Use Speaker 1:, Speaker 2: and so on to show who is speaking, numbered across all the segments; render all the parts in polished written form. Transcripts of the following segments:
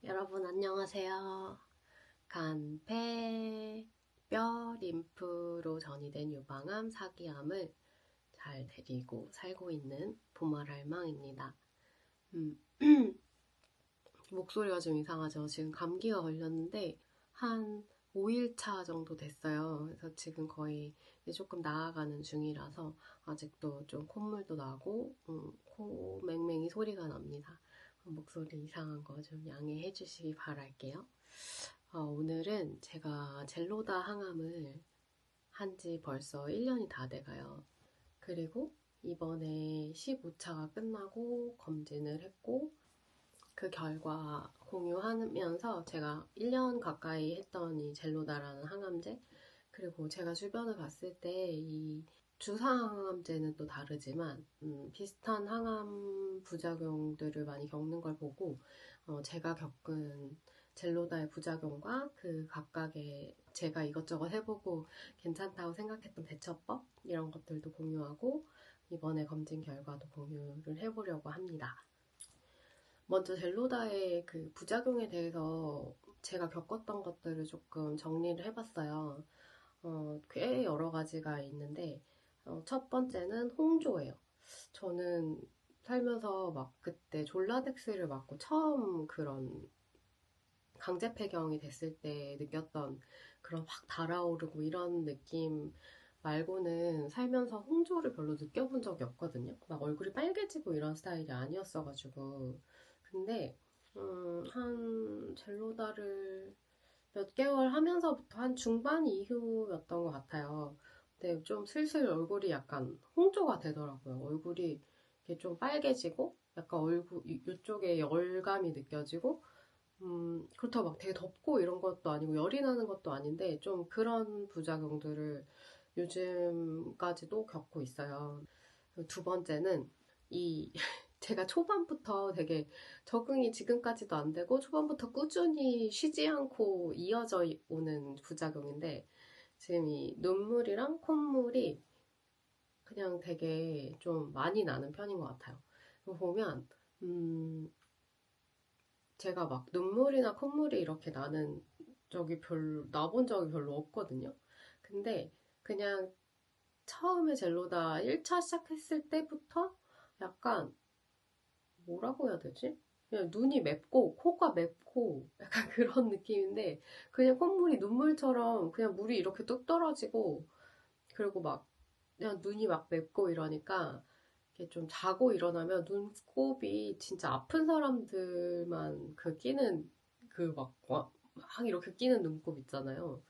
Speaker 1: 여러분 안녕하세요. 간, 폐, 뼈, 림프로 전이된 유방암, 사기암을 잘 데리고 살고 있는 보말할망입니다. 음, 목소리가 좀 이상하죠? 지금 감기가 걸렸는데 한 5일차 정도 됐어요. 그래서 지금 거의 이제 조금 나아가는 중이라서 아직도 좀 콧물도 나고 코 맹맹이 소리가 납니다. 목소리 이상한 거 좀 양해해 주시기 바랄게요. 오늘은 제가 젤로다 항암을 한 지 벌써 1년이 다 돼가요. 그리고 이번에 15차가 끝나고 검진을 했고 그 결과 공유하면서 제가 1년 가까이 했던 이 젤로다라는 항암제, 그리고 제가 주변을 봤을 때 이 주사항암제는 또 다르지만 비슷한 항암 부작용들을 많이 겪는 걸 보고 제가 겪은 젤로다의 부작용과 그 각각의 제가 이것저것 해보고 괜찮다고 생각했던 대처법 이런 것들도 공유하고 이번에 검진 결과도 공유를 해보려고 합니다. 먼저 젤로다의 그 부작용에 대해서 제가 겪었던 것들을 조금 정리를 해봤어요. 꽤 여러 가지가 있는데 첫 번째는 홍조예요. 저는 살면서 막 그때 졸라덱스를 맞고 처음 그런 강제 폐경이 됐을 때 느꼈던 그런 확 달아오르고 이런 느낌 말고는 살면서 홍조를 별로 느껴본 적이 없거든요. 막 얼굴이 빨개지고 이런 스타일이 아니었어가지고. 근데 한 젤로다를 몇 개월 하면서부터 한 중반 이후였던 것 같아요. 근데 좀 슬슬 얼굴이 약간 홍조가 되더라고요. 얼굴이 이렇게 좀 빨개지고 약간 얼굴 이쪽에 열감이 느껴지고 그렇다고 막 되게 덥고 이런 것도 아니고 열이 나는 것도 아닌데 좀 그런 부작용들을 요즘까지도 겪고 있어요. 두 번째는 이 제가 초반부터 되게 적응이 지금까지도 안 되고 초반부터 꾸준히 쉬지 않고 이어져 오는 부작용인데 지금 이 눈물이랑 콧물이 그냥 되게 좀 많이 나는 편인 것 같아요. 보면 제가 막 눈물이나 콧물이 이렇게 나는 적이 별로 나본 적이 별로 없거든요. 근데 그냥 처음에 젤로다 1차 시작했을 때부터 약간 뭐라고 해야 되지? 그냥 눈이 맵고 코가 맵고 약간 그런 느낌인데 그냥 콧물이 눈물처럼 그냥 물이 이렇게 뚝 떨어지고 그리고 막 그냥 눈이 막 맵고 이러니까 이렇게 좀 자고 일어나면 눈곱이 진짜 아픈 사람들만 그 끼는 그 막 이렇게 끼는 눈곱 있잖아요.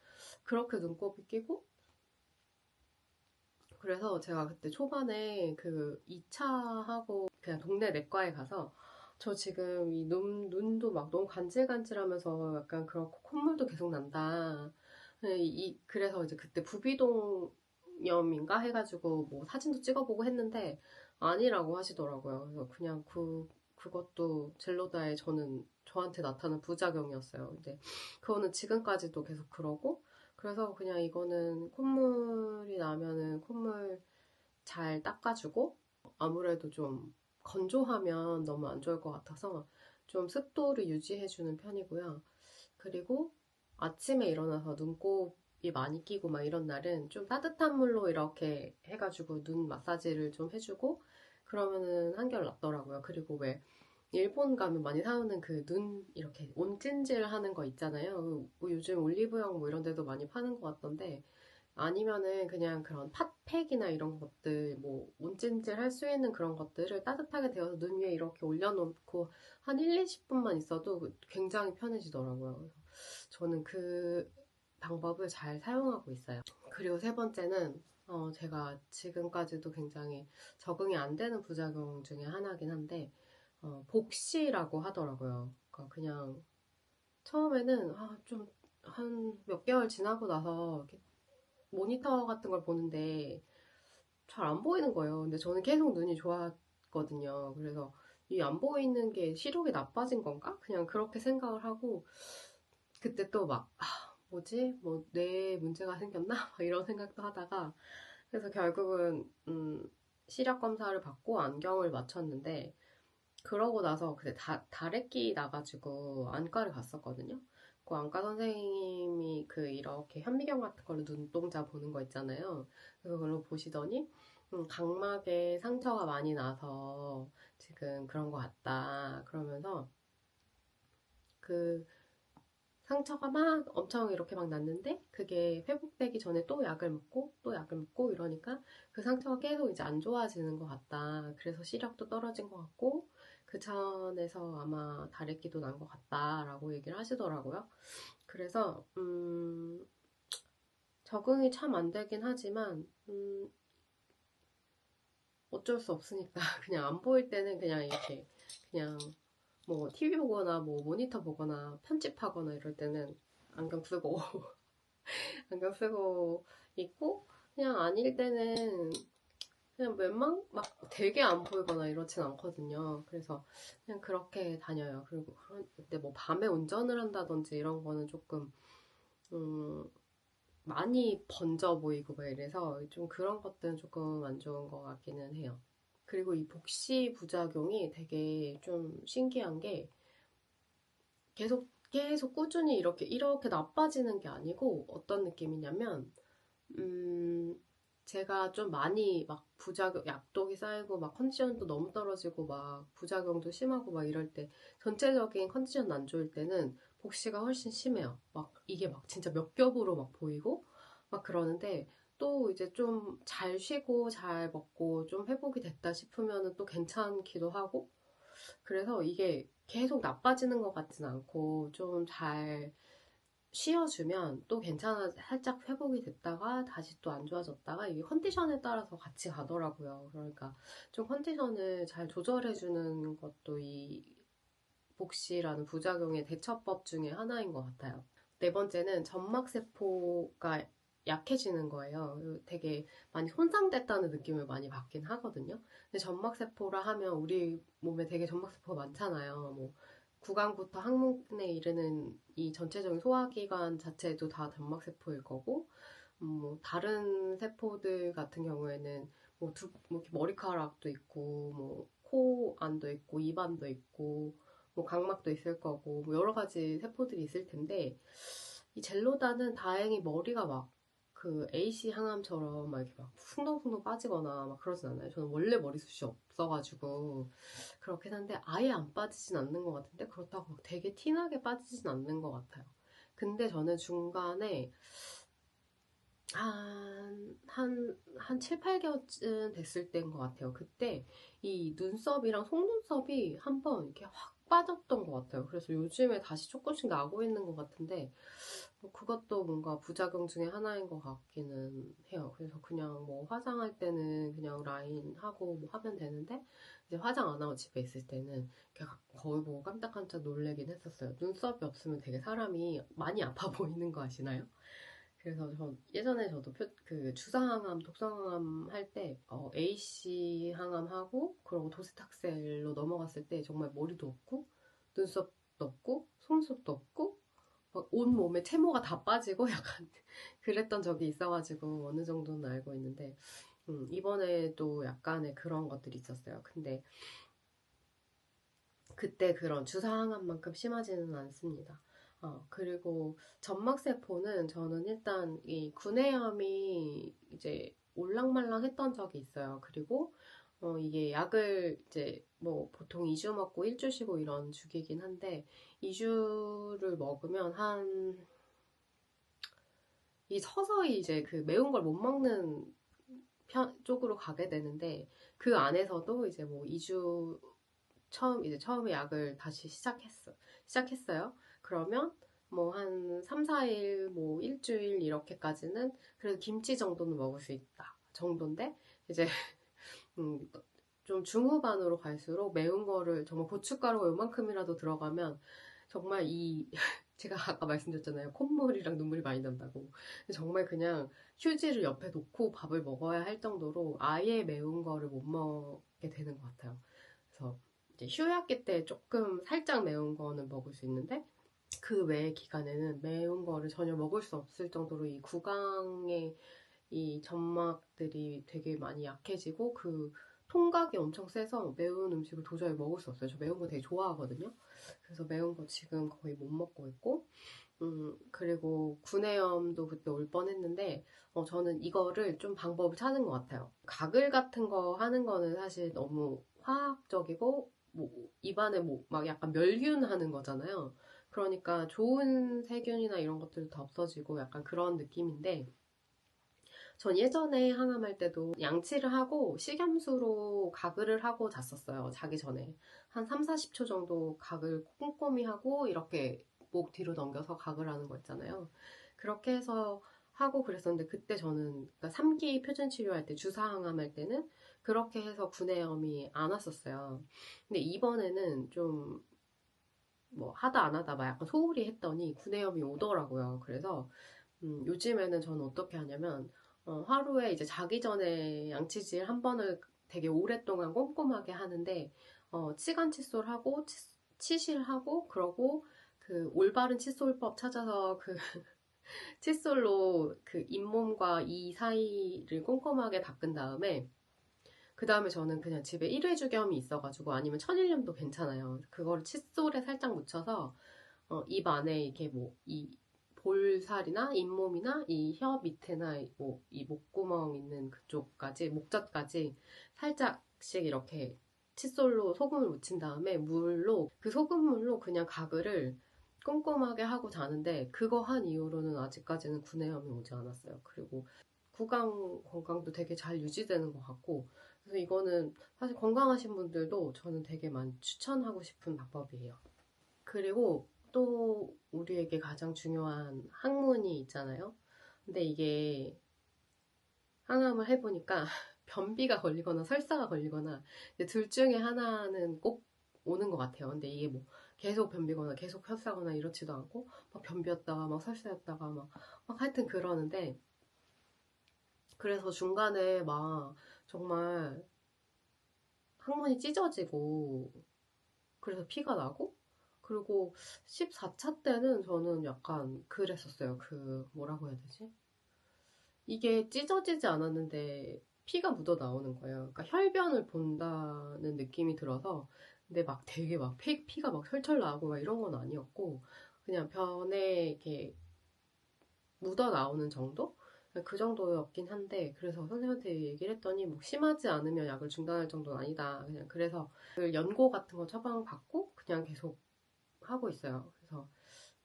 Speaker 1: 그렇게 눈곱이 끼고 그래서 제가 그때 초반에 그 2차 하고 그냥 동네 내과에 가서 저 지금 이 눈도 막 너무 간질간질하면서 약간 그렇고 콧물도 계속 난다. 그래서 이제 그때 부비동염인가 해가지고 뭐 사진도 찍어보고 했는데 아니라고 하시더라고요. 그래서 그냥 그것도 젤로다의 저한테 나타난 부작용이었어요. 근데 그거는 지금까지도 계속 그러고 그래서 그냥 이거는 콧물이 나면은 콧물 잘 닦아주고 아무래도 좀 건조하면 너무 안 좋을 것 같아서 좀 습도를 유지해주는 편이고요. 그리고 아침에 일어나서 눈곱이 많이 끼고 막 이런 날은 좀 따뜻한 물로 이렇게 해가지고 눈 마사지를 좀 해주고 그러면은 한결 낫더라고요. 그리고 왜 일본 가면 많이 사오는 그 눈 이렇게 온찜질 하는 거 있잖아요. 뭐 요즘 올리브영 뭐 이런 데도 많이 파는 것 같던데 아니면은 그냥 그런 팥팩이나 이런 것들 뭐 온찜질 할 수 있는 그런 것들을 따뜻하게 데워서 눈 위에 이렇게 올려놓고 한 1, 20분만 있어도 굉장히 편해지더라고요. 그래서 저는 그 방법을 잘 사용하고 있어요. 그리고 세 번째는 제가 지금까지도 굉장히 적응이 안 되는 부작용 중에 하나긴 한데 복시라고 하더라고요. 그러니까 그냥 처음에는 좀 한 몇 개월 지나고 나서 이렇게 모니터 같은 걸 보는데 잘 안 보이는 거예요. 근데 저는 계속 눈이 좋았거든요. 그래서 이 안 보이는 게 시력이 나빠진 건가? 그냥 그렇게 생각을 하고 그때 또 막 뭐지? 뭐 뇌에 문제가 생겼나? 막 이런 생각도 하다가 그래서 결국은 시력 검사를 받고 안경을 맞췄는데 그러고 나서 그때 다래끼 나가지고 안과를 갔었거든요. 그 안과 선생님이 그 이렇게 현미경 같은 걸로 눈동자 보는 거 있잖아요. 그걸로 보시더니 각막에 상처가 많이 나서 지금 그런 것 같다. 그러면서 그 상처가 막 엄청 이렇게 막 났는데 그게 회복되기 전에 또 약을 먹고 또 약을 먹고 이러니까 그 상처가 계속 이제 안 좋아지는 것 같다. 그래서 시력도 떨어진 것 같고 그 차원에서 아마 다래끼도 난 것 같다라고 얘기를 하시더라고요. 그래서 적응이 참 안 되긴 하지만 어쩔 수 없으니까 그냥 안 보일 때는 그냥 이렇게 그냥 뭐 TV 보거나 뭐 모니터 보거나 편집하거나 이럴 때는 안경 쓰고 안경 쓰고 있고 그냥 아닐 때는 그냥 막 되게 안 보이거나 이렇진 않거든요. 그래서 그냥 그렇게 다녀요. 그리고 그때 뭐 밤에 운전을 한다든지 이런 거는 조금 음, 많이 번져 보이고 막 이래서 좀 그런 것들은 조금 안 좋은 것 같기는 해요. 그리고 이 복시 부작용이 되게 좀 신기한 게 계속 꾸준히 이렇게 나빠지는 게 아니고 어떤 느낌이냐면 제가 좀 많이 막 약독이 쌓이고 막 컨디션도 너무 떨어지고 막 부작용도 심하고 막 이럴 때 전체적인 컨디션 안 좋을 때는 복시가 훨씬 심해요. 막 이게 막 진짜 몇 겹으로 막 보이고 막 그러는데 또 이제 좀 잘 쉬고 잘 먹고 좀 회복이 됐다 싶으면은 또 괜찮기도 하고 그래서 이게 계속 나빠지는 것 같진 않고 좀 잘 쉬어주면 또 괜찮아 살짝 회복이 됐다가 다시 또 안 좋아졌다가 이게 컨디션에 따라서 같이 가더라고요. 그러니까 좀 컨디션을 잘 조절해주는 것도 이 복시라는 부작용의 대처법 중에 하나인 것 같아요. 네 번째는 점막세포가 약해지는 거예요. 되게 많이 손상됐다는 느낌을 많이 받긴 하거든요. 근데 점막세포라 하면 우리 몸에 되게 점막세포가 많잖아요. 뭐 구강부터 항문에 이르는 이 전체적인 소화기관 자체도 다 점막세포일 거고, 뭐 다른 세포들 같은 경우에는 뭐 이렇게 머리카락도 있고, 뭐 코 안도 있고, 입 안도 있고, 뭐 각막도 있을 거고, 뭐 여러 가지 세포들이 있을 텐데, 이 젤로다는 다행히 머리가 막 그 AC 항암처럼 막 이렇게 막 숭덩숭덩 빠지거나 막 그러진 않아요. 저는 원래 머리숱이 없어가지고 그렇긴 한데 아예 안 빠지진 않는 것 같은데 그렇다고 되게 티나게 빠지진 않는 것 같아요. 근데 저는 중간에 한 7, 8개월쯤 됐을 때인 것 같아요. 그때 이 눈썹이랑 속눈썹이 한번 이렇게 확 빠졌던 것 같아요. 그래서 요즘에 다시 조금씩 나고 있는 것 같은데, 뭐 그것도 뭔가 부작용 중에 하나인 것 같기는 해요. 그래서 그냥 뭐 화장할 때는 그냥 라인 하고 뭐 하면 되는데, 이제 화장 안 하고 집에 있을 때는 이렇게 거울 보고 깜짝깜짝 놀래긴 했었어요. 눈썹이 없으면 되게 사람이 많이 아파 보이는 거 아시나요? 그래서 예전에 저도 그 주사항암, 독성항암 할 때 AC 항암하고 그리고 도스탁셀로 넘어갔을 때 정말 머리도 없고 눈썹도 없고 속눈썹도 없고 막 온 몸에 채모가 다 빠지고 약간 그랬던 적이 있어가지고 어느 정도는 알고 있는데 이번에도 약간의 그런 것들이 있었어요. 근데 그때 그런 주사항암만큼 심하지는 않습니다. 그리고 점막세포는 저는 일단 이 구내염이 이제 올랑말랑 했던 적이 있어요. 그리고 이게 약을 이제 뭐 보통 2주 먹고 1주 쉬고 이런 주기긴 한데 2주를 먹으면 이 서서히 이제 그 매운 걸 못 먹는 쪽으로 가게 되는데 그 안에서도 이제 뭐 2주 처음에 약을 다시 시작했어요. 그러면 뭐 한 3, 4일, 뭐 일주일 이렇게까지는 그래도 김치 정도는 먹을 수 있다 정도인데 이제 음, 좀 중후반으로 갈수록 매운 거를 정말 고춧가루가 요만큼이라도 들어가면 정말 제가 아까 말씀드렸잖아요. 콧물이랑 눈물이 많이 난다고. 정말 그냥 휴지를 옆에 놓고 밥을 먹어야 할 정도로 아예 매운 거를 못 먹게 되는 것 같아요. 그래서 이제 휴학기 때 조금 살짝 매운 거는 먹을 수 있는데 그 외의 기간에는 매운 거를 전혀 먹을 수 없을 정도로 이 구강의 이 점막들이 되게 많이 약해지고 그 통각이 엄청 세서 매운 음식을 도저히 먹을 수 없어요. 저 매운 거 되게 좋아하거든요. 그래서 매운 거 지금 거의 못 먹고 있고, 그리고 구내염도 그때 올 뻔했는데, 저는 이거를 좀 방법을 찾은 것 같아요. 가글 같은 거 하는 거는 사실 너무 화학적이고, 뭐, 입안에 뭐, 막 약간 멸균 하는 거잖아요. 그러니까 좋은 세균이나 이런 것들도 다 없어지고 약간 그런 느낌인데, 전 예전에 항암할 때도 양치를 하고 식염수로 가글을 하고 잤었어요. 자기 전에. 한 3, 40초 정도 가글 꼼꼼히 하고 이렇게 목 뒤로 넘겨서 가글하는 거 있잖아요. 그렇게 해서 하고 그랬었는데 그때 저는 그러니까 3기 표준 치료할 때 주사 항암할 때는 그렇게 해서 구내염이 안 왔었어요. 근데 이번에는 좀 뭐 하다 안 하다 막 약간 소홀히 했더니 구내염이 오더라고요. 그래서 요즘에는 저는 어떻게 하냐면 하루에 이제 자기 전에 양치질 한 번을 되게 오랫동안 꼼꼼하게 하는데 치간 칫솔하고 치실하고 그러고 그 올바른 칫솔법 찾아서 그 칫솔로 그 잇몸과 이 사이를 꼼꼼하게 닦은 다음에 그 다음에 저는 그냥 집에 일회주겸이 있어가지고 아니면 천일염도 괜찮아요. 그거를 칫솔에 살짝 묻혀서 입 안에 이렇게 뭐 이 볼살이나 잇몸이나 이 혀 밑에나 뭐 이 목구멍 있는 그쪽까지 목젖까지 살짝씩 이렇게 칫솔로 소금을 묻힌 다음에 물로 그 소금물로 그냥 가글을 꼼꼼하게 하고 자는데 그거 한 이후로는 아직까지는 구내염이 오지 않았어요. 그리고 구강 건강도 되게 잘 유지되는 것 같고 그래서 이거는 사실 건강하신 분들도 저는 되게 많이 추천하고 싶은 방법이에요. 그리고 또 우리에게 가장 중요한 항문이 있잖아요. 근데 이게 항암을 해보니까 변비가 걸리거나 설사가 걸리거나 둘 중에 하나는 꼭 오는 것 같아요. 근데 이게 뭐 계속 변비거나 계속 설사거나 이렇지도 않고 막 변비였다가 막 설사였다가 막 하여튼 그러는데 그래서 중간에 막 정말 항문이 찢어지고 그래서 피가 나고 그리고 14차 때는 저는 약간 그랬었어요. 그 뭐라고 해야 되지? 이게 찢어지지 않았는데 피가 묻어 나오는 거예요. 그러니까 혈변을 본다는 느낌이 들어서 근데 막 되게 막 피가 막 철철 나오고 막 이런 건 아니었고 그냥 변에 이렇게 묻어 나오는 정도? 그 정도였긴 한데 그래서 선생님한테 얘기를 했더니 뭐 심하지 않으면 약을 중단할 정도는 아니다. 그냥 그래서 그 연고 같은 거 처방받고 그냥 계속 하고 있어요. 그래서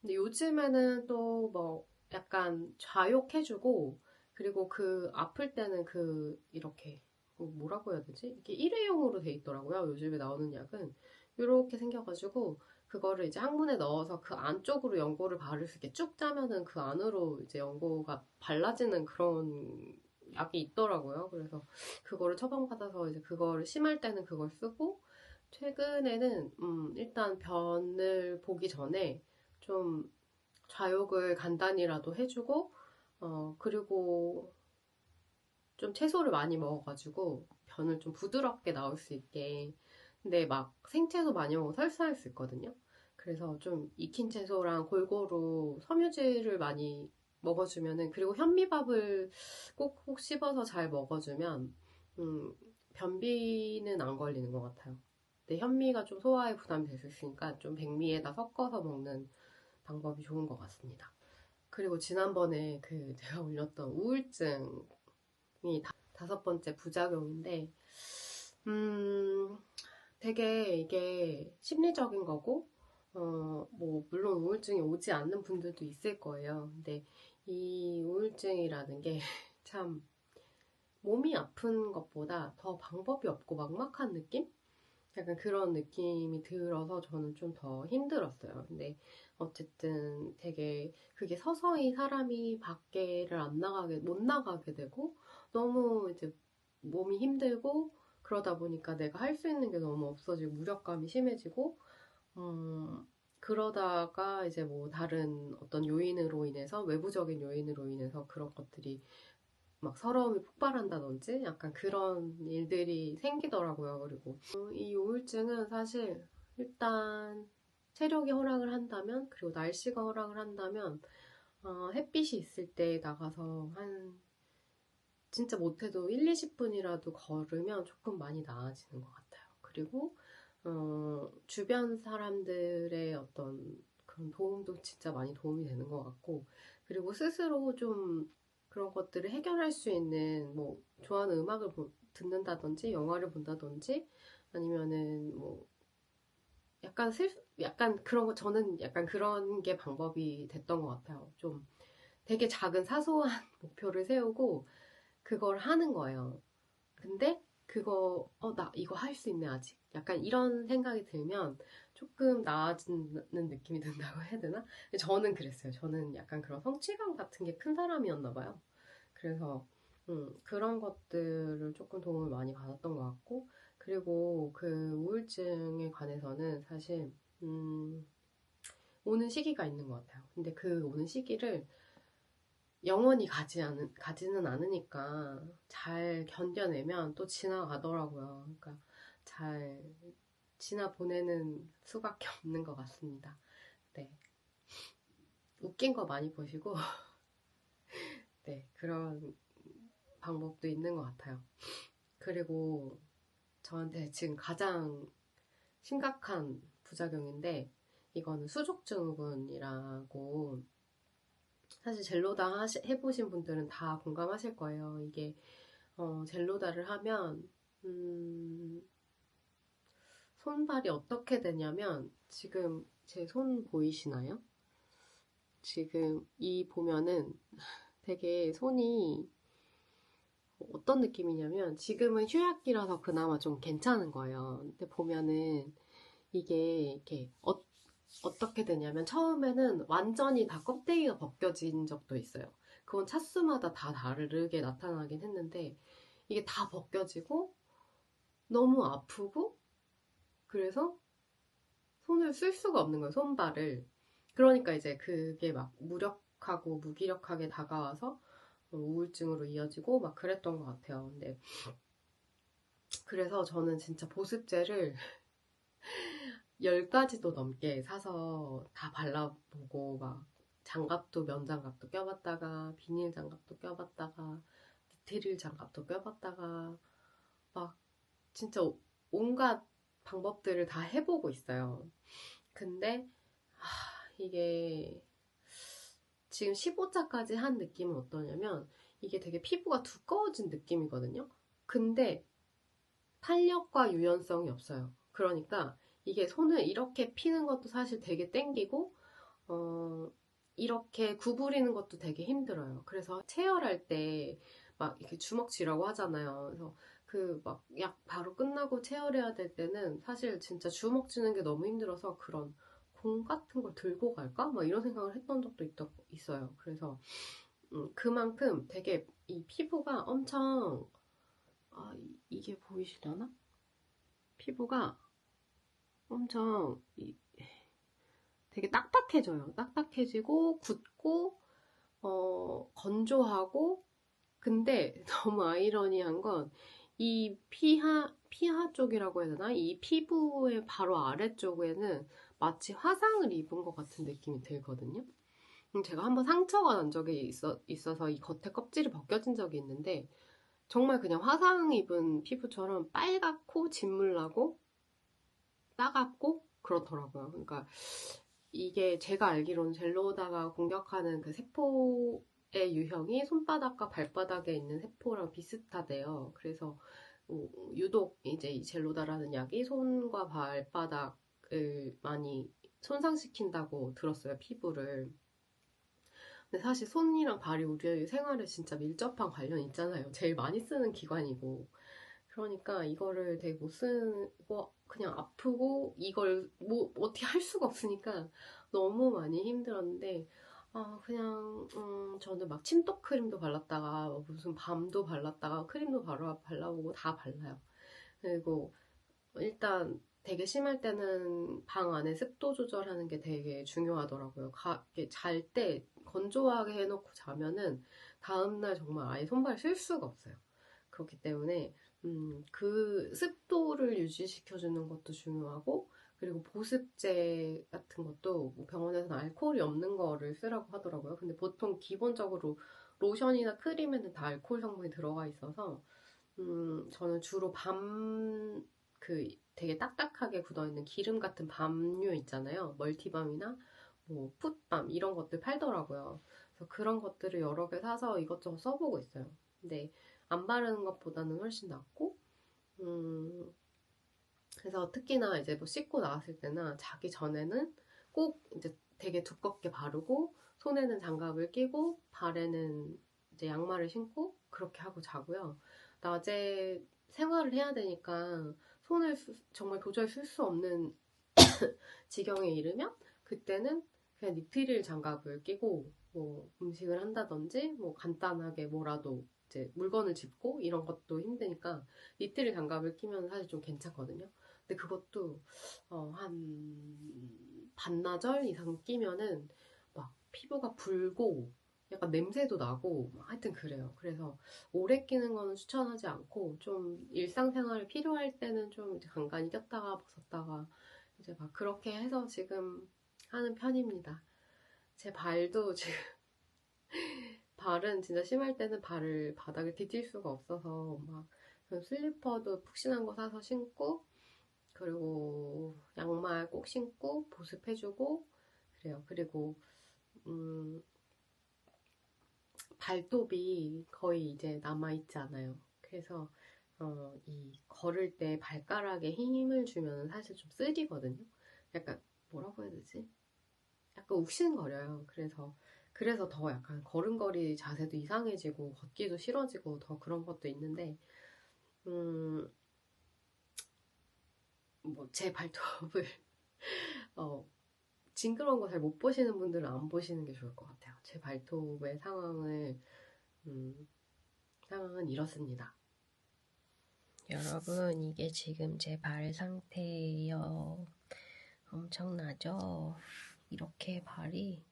Speaker 1: 근데 요즘에는 또 뭐 약간 좌욕해주고 그리고 그 아플 때는 그 이렇게 뭐라고 해야 되지? 이게 일회용으로 돼 있더라고요. 요즘에 나오는 약은 이렇게 생겨가지고 그거를 이제 항문에 넣어서 그 안쪽으로 연고를 바를 수 있게 쭉 짜면은 그 안으로 이제 연고가 발라지는 그런 약이 있더라고요. 그래서 그거를 처방받아서 이제 그거를 심할 때는 그걸 쓰고 최근에는 일단 변을 보기 전에 좀 좌욕을 간단히라도 해주고 그리고 좀 채소를 많이 먹어가지고 변을 좀 부드럽게 나올 수 있게 근데 막 생채소 많이 먹으면 설사할 수 있거든요. 그래서 좀 익힌 채소랑 골고루 섬유질을 많이 먹어주면은 그리고 현미밥을 꼭꼭 씹어서 잘 먹어주면 변비는 안 걸리는 것 같아요. 근데 현미가 좀 소화에 부담이 될 수 있으니까 좀 백미에다 섞어서 먹는 방법이 좋은 것 같습니다. 그리고 지난번에 그 제가 올렸던 우울증이 다섯 번째 부작용인데, 되게 이게 심리적인 거고, 뭐, 물론 우울증이 오지 않는 분들도 있을 거예요. 근데 이 우울증이라는 게 참 몸이 아픈 것보다 더 방법이 없고 막막한 느낌? 약간 그런 느낌이 들어서 저는 좀 더 힘들었어요. 근데 어쨌든 되게 그게 서서히 사람이 밖에를 안 나가게, 못 나가게 되고 너무 이제 몸이 힘들고 그러다 보니까 내가 할 수 있는 게 너무 없어지고 무력감이 심해지고, 그러다가 이제 뭐 다른 어떤 요인으로 인해서 외부적인 요인으로 인해서 그런 것들이 막 서러움이 폭발한다든지 약간 그런 일들이 생기더라고요. 그리고 이 우울증은 사실 일단 체력이 허락을 한다면 그리고 날씨가 허락을 한다면 햇빛이 있을 때 나가서 한 진짜 못해도 1, 20분이라도 걸으면 조금 많이 나아지는 것 같아요. 그리고 주변 사람들의 어떤 그런 도움도 진짜 많이 도움이 되는 것 같고, 그리고 스스로 좀 그런 것들을 해결할 수 있는, 뭐 좋아하는 음악을 듣는다든지 영화를 본다든지 아니면은 뭐 약간 그런 거, 저는 약간 그런 게 방법이 됐던 것 같아요. 좀 되게 작은 사소한 목표를 세우고 그걸 하는 거예요. 근데 그거 나 이거 할 수 있네 아직, 약간 이런 생각이 들면 조금 나아지는 느낌이 든다고 해야 되나? 근데 저는 그랬어요. 저는 약간 그런 성취감 같은 게 큰 사람이었나 봐요. 그래서 그런 것들을 조금 도움을 많이 받았던 것 같고, 그리고 그 우울증에 관해서는 사실 오는 시기가 있는 것 같아요. 근데 그 오는 시기를 영원히 가지는 않으니까 잘 견뎌내면 또 지나가더라고요. 그러니까 잘 지나보내는 수밖에 없는 것 같습니다. 네. 웃긴 거 많이 보시고, 네. 그런 방법도 있는 것 같아요. 그리고 저한테 지금 가장 심각한 부작용인데, 이거는 수족증후군이라고, 사실 젤로다 해보신 분들은 다 공감하실 거예요. 이게 젤로다를 하면 손발이 어떻게 되냐면, 지금 제 손 보이시나요? 지금 이 보면은 되게 손이 어떤 느낌이냐면, 지금은 휴약기라서 그나마 좀 괜찮은 거예요. 근데 보면은 이게 이렇게 어떻게 되냐면, 처음에는 완전히 다 껍데기가 벗겨진 적도 있어요. 그건 차수마다 다 다르게 나타나긴 했는데, 이게 다 벗겨지고 너무 아프고, 그래서 손을 쓸 수가 없는 거예요, 손발을. 그러니까 이제 그게 막 무력하고 무기력하게 다가와서 우울증으로 이어지고 막 그랬던 것 같아요. 근데 그래서 저는 진짜 보습제를 10가지도 넘게 사서 다 발라보고, 막 장갑도, 면장갑도 껴봤다가 비닐 장갑도 껴봤다가 니트릴 장갑도 껴봤다가 막 진짜 온갖 방법들을 다 해보고 있어요. 근데 이게 지금 15차까지 한 느낌은 어떠냐면, 이게 되게 피부가 두꺼워진 느낌이거든요. 근데 탄력과 유연성이 없어요. 그러니까 이게 손을 이렇게 피는 것도 사실 되게 땡기고, 이렇게 구부리는 것도 되게 힘들어요. 그래서 체열할 때 막 이렇게 주먹 쥐라고 하잖아요. 그래서 그 막 약 바로 끝나고 체열해야 될 때는 사실 진짜 주먹 쥐는 게 너무 힘들어서 그런 공 같은 걸 들고 갈까? 막 이런 생각을 했던 적도 있어요. 그래서 그만큼 되게 이 피부가 엄청, 이게 보이시려나? 피부가 엄청 되게 딱딱해져요. 딱딱해지고 굳고 건조하고. 근데 너무 아이러니한 건, 이 피하 쪽이라고 해야 되나? 이 피부의 바로 아래쪽에는 마치 화상을 입은 것 같은 느낌이 들거든요. 제가 한번 상처가 난 적이 있어서 이 겉에 껍질이 벗겨진 적이 있는데, 정말 그냥 화상 입은 피부처럼 빨갛고 진물나고 따갑고 그렇더라고요. 그러니까 이게 제가 알기로는 젤로다가 공격하는 그 세포의 유형이 손바닥과 발바닥에 있는 세포랑 비슷하대요. 그래서 유독 이제 이 젤로다라는 약이 손과 발바닥을 많이 손상시킨다고 들었어요, 피부를. 근데 사실 손이랑 발이 우리 생활에 진짜 밀접한 관련이 있잖아요. 제일 많이 쓰는 기관이고. 그러니까 이거를 되게 못 쓰고 그냥 아프고, 이걸 뭐 어떻게 할 수가 없으니까 너무 많이 힘들었는데, 그냥 저는 막 침독 크림도 발랐다가 무슨 밤도 발랐다가 크림도 바로 발라보고 다 발라요. 그리고 일단 되게 심할 때는 방 안에 습도 조절하는 게 되게 중요하더라고요. 잘 때 건조하게 해놓고 자면은 다음날 정말 아예 손발 쓸 수가 없어요. 그렇기 때문에 그 습도를 유지시켜주는 것도 중요하고, 그리고 보습제 같은 것도 뭐 병원에서는 알코올이 없는 거를 쓰라고 하더라고요. 근데 보통 기본적으로 로션이나 크림에는 다 알코올 성분이 들어가 있어서 저는 주로 그 되게 딱딱하게 굳어있는 기름 같은 밤류 있잖아요. 멀티밤이나 뭐 풋밤 이런 것들 팔더라고요. 그래서 그런 것들을 여러 개 사서 이것저것 써보고 있어요. 근데 안 바르는 것보다는 훨씬 낫고 그래서 특히나 이제 뭐 씻고 나왔을 때나 자기 전에는 꼭 이제 되게 두껍게 바르고 손에는 장갑을 끼고 발에는 이제 양말을 신고 그렇게 하고 자고요. 낮에 생활을 해야 되니까 손을 정말 도저히 쓸 수 없는 지경에 이르면 그때는 그냥 니트릴 장갑을 끼고 뭐 음식을 한다든지 뭐 간단하게 뭐라도 이제 물건을 짚고 이런 것도 힘드니까 니트릴 장갑을 끼면 사실 좀 괜찮거든요. 근데 그것도 한 반나절 이상 끼면은 막 피부가 붉고 약간 냄새도 나고 하여튼 그래요. 그래서 오래 끼는 거는 추천하지 않고 좀 일상생활에 필요할 때는 좀 이제 간간히 꼈다가 벗었다가 이제 막 그렇게 해서 지금 하는 편입니다. 제 발도 지금 발은 진짜 심할 때는 발을 바닥에 디딜 수가 없어서 막 슬리퍼도 푹신한 거 사서 신고 그리고 양말 꼭 신고 보습해주고 그래요. 그리고 음, 발톱이 거의 이제 남아있지 않아요. 그래서 이 걸을 때 발가락에 힘을 주면 사실 좀 쓰리거든요. 약간 뭐라고 해야 되지? 약간 욱신거려요. 그래서 더 약간 걸음걸이 자세도 이상해지고 걷기도 싫어지고 더 그런 것도 있는데 뭐 제 발톱을 징그러운 거 잘 못 보시는 분들은 안 보시는 게 좋을 것 같아요. 제 발톱의 상황은 이렇습니다. 여러분, 이게 지금 제 발 상태예요. 엄청나죠? 이렇게 발이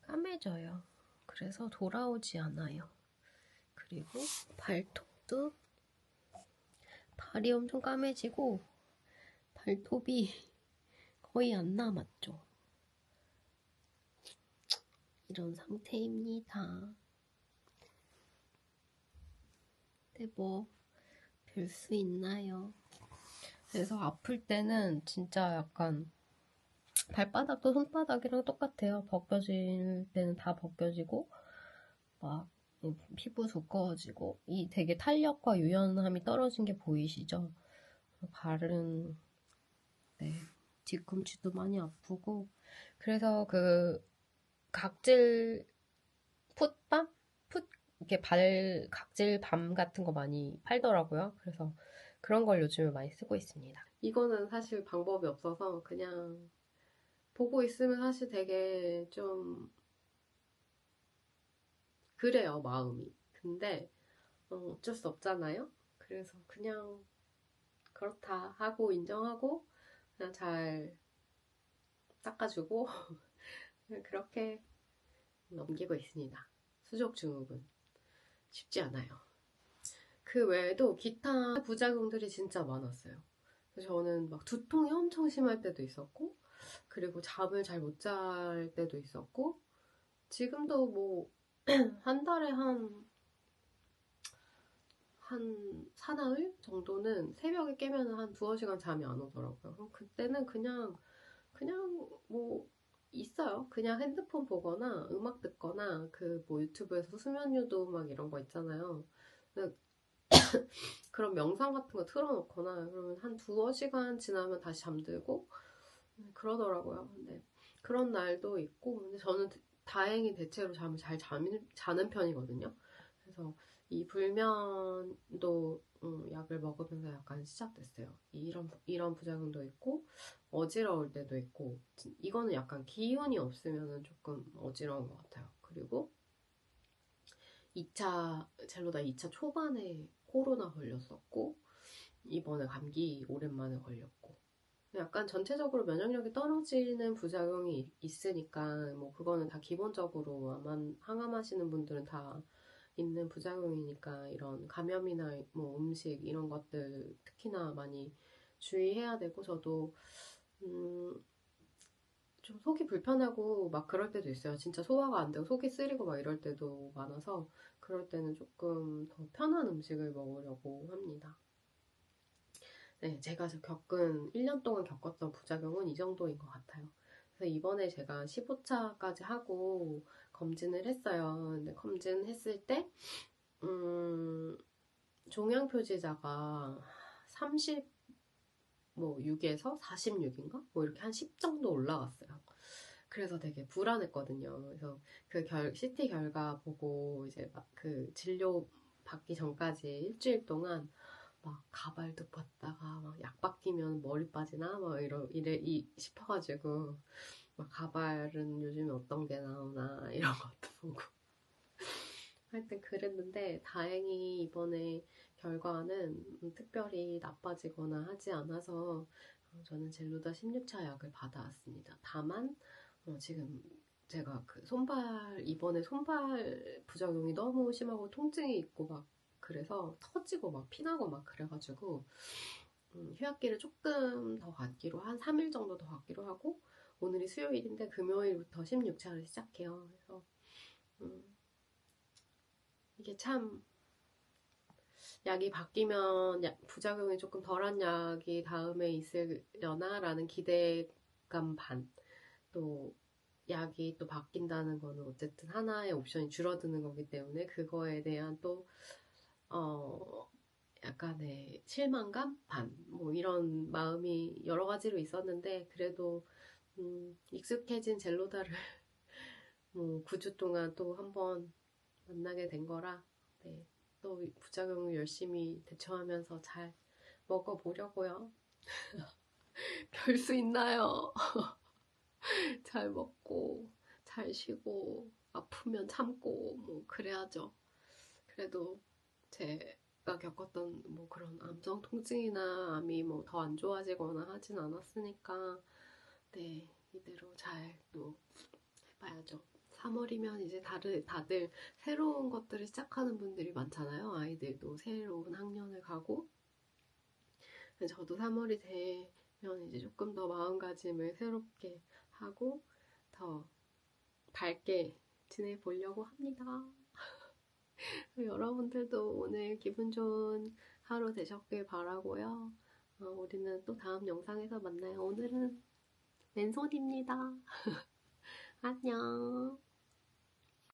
Speaker 1: 까매져요. 그래서 돌아오지 않아요. 그리고 발톱도 발이 엄청 까매지고 발톱이 거의 안 남았죠. 이런 상태입니다. 근데 뭐 별 수 있나요? 그래서 아플 때는 진짜 약간 발바닥도 손바닥이랑 똑같아요. 벗겨질 때는 다 벗겨지고 막 피부 두꺼워지고 이 되게 탄력과 유연함이 떨어진 게 보이시죠? 발은 네, 뒤꿈치도 많이 아프고 그래서 그 각질 풋밤? 이렇게 발 각질 밤 같은 거 많이 팔더라고요. 그래서 그런 걸 요즘에 많이 쓰고 있습니다. 이거는 사실 방법이 없어서 그냥 보고 있으면 사실 되게 좀 그래요, 마음이. 근데 어쩔 수 없잖아요. 그래서 그냥 그렇다 하고 인정하고 그냥 잘 닦아주고 그렇게 넘기고 있습니다. 수족 증후군 쉽지 않아요. 그 외에도 기타 부작용들이 진짜 많았어요. 그래서 저는 막 두통이 엄청 심할 때도 있었고 그리고 잠을 잘 못 잘 때도 있었고 지금도 뭐 한 달에 한 사나흘 정도는 새벽에 깨면 한 두어 시간 잠이 안 오더라고요. 그럼 그때는 그냥 뭐 있어요. 그냥 핸드폰 보거나 음악 듣거나 그 뭐 유튜브에서 수면 유도 음악 이런 거 있잖아요. 그런 명상 같은 거 틀어놓거나 그러면 한 두어 시간 지나면 다시 잠들고 그러더라고요. 근데 그런 날도 있고 근데 저는 다행히 대체로 잠을 잘 자는 편이거든요. 그래서 이 불면도 약을 먹으면서 약간 시작됐어요. 이런 부작용도 있고 어지러울 때도 있고 이거는 약간 기운이 없으면 조금 어지러운 것 같아요. 그리고 젤로다 2차 초반에 코로나 걸렸었고 이번에 감기 오랜만에 걸렸고 약간 전체적으로 면역력이 떨어지는 부작용이 있으니까 뭐 그거는 다 기본적으로 항암하시는 분들은 다 있는 부작용이니까 이런 감염이나 뭐 음식 이런 것들 특히나 많이 주의해야 되고 저도 좀 속이 불편하고 막 그럴 때도 있어요. 진짜 소화가 안 되고 속이 쓰리고 막 이럴 때도 많아서 그럴 때는 조금 더 편한 음식을 먹으려고 합니다. 네, 제가 1년 동안 겪었던 부작용은 이 정도인 것 같아요. 그래서 이번에 제가 15차까지 하고 검진을 했어요. 근데 검진했을 때, 종양 표지자가 36에서 46인가? 뭐 이렇게 한 10 정도 올라갔어요. 그래서 되게 불안했거든요. 그래서 그 CT 결과 보고 이제 막 그 진료 받기 전까지 일주일 동안 막 가발도 벗다가 막 약 바뀌면 머리 빠지나 막 싶어가지고 막 가발은 요즘에 어떤 게 나오나 이런 것도 보고 하여튼 그랬는데 다행히 이번에 결과는 특별히 나빠지거나 하지 않아서 저는 젤루다 16차 약을 받아왔습니다. 다만 지금 제가 이번에 손발 부작용이 너무 심하고 통증이 있고 막 그래서 터지고 막 피나고 막 그래가지고 휴약기를 조금 더 갖기로 한 3일 정도 더 갖기로 하고 오늘이 수요일인데 금요일부터 16차를 시작해요. 그래서 이게 참 약이 바뀌면 부작용이 조금 덜한 약이 다음에 있으려나 라는 기대감 반, 또 약이 또 바뀐다는 거는 어쨌든 하나의 옵션이 줄어드는 거기 때문에 그거에 대한 또 약간의 실망감 반, 뭐 이런 마음이 여러 가지로 있었는데 그래도 익숙해진 젤로다를 뭐 9주 동안 또 한번 만나게 된 거라 네, 또 부작용을 열심히 대처하면서 잘 먹어보려고요. 별 수 있나요? 잘 먹고 잘 쉬고 아프면 참고 뭐 그래야죠. 그래도 제가 겪었던 뭐 그런 암성 통증이나 암이 뭐 더 안 좋아지거나 하진 않았으니까 네, 이대로 잘 또 해봐야죠. 3월이면 이제 다들 새로운 것들을 시작하는 분들이 많잖아요. 아이들도 새로운 학년을 가고. 저도 3월이 되면 이제 조금 더 마음가짐을 새롭게 하고 더 밝게 지내보려고 합니다. 여러분들도 오늘 기분 좋은 하루 되셨길 바라고요. 우리는 또 다음 영상에서 만나요. 오늘은 왼손입니다. 안녕.